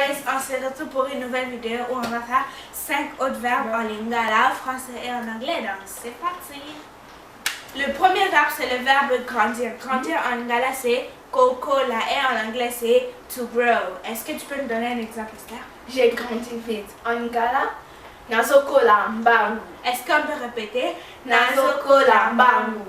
guys, on se retrouve pour une nouvelle vidéo où on va faire 5 autres verbes en lingala, français et en anglais. Donc c'est parti. Le premier verbe c'est le verbe grandir. Grandir en lingala c'est kokola et en anglais c'est to grow. Est-ce que tu peux me donner un exemple, Esther? J'ai grandi vite. En lingala, nazokola mbangu. Est-ce qu'on peut répéter? Nazokola mbangu.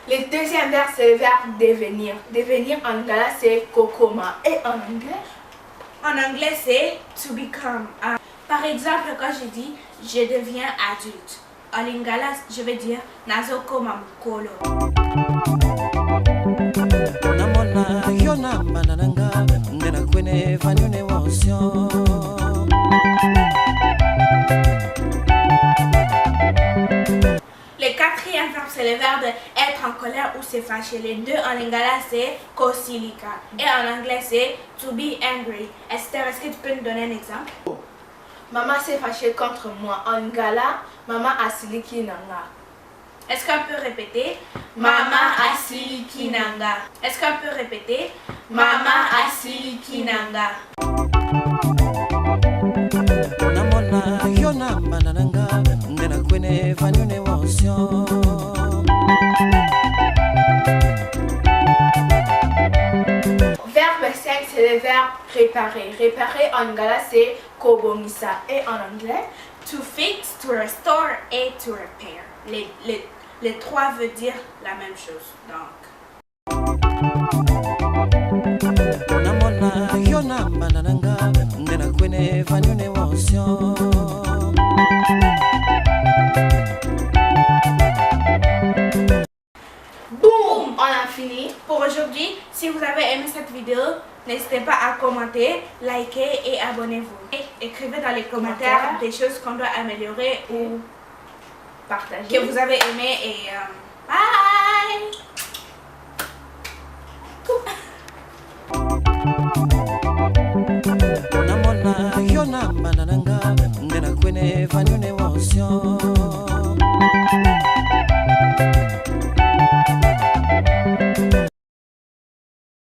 Le deuxième verbe, c'est le verbe devenir. Devenir en lingala, c'est kokoma. Et en anglais? En anglais, c'est to become. Par exemple, quand je dis je deviens adulte, en lingala, je vais dire nazokoma mukolo. Le quatrième verbe, c'est le verbe être en colère ou se fâcher. Les deux en lingala, c'est kosilika. Et en anglais, c'est to be angry. Esther, est-ce que tu peux nous donner un exemple? Maman s'est fâchée contre moi. En lingala, maman asiliki nanga. Est-ce qu'on peut répéter? Maman asiliki nanga. Est-ce qu'on peut répéter? Maman asiliki nanga. Verbe 5, c'est le verbe réparer. Réparer en lingala, c'est kobomisa. Et en anglais? To fix, to restore et to repair. Les trois veut dire la même chose. Donc. Boum! On a fini. Pour aujourd'hui, si vous avez aimé cette vidéo, n'hésitez pas à commenter, liker et abonnez-vous. Et écrivez dans les commentaires des choses qu'on doit améliorer ou Partager. que vous avez aimé et bye! Namona yona manananga ngena kwene vanyune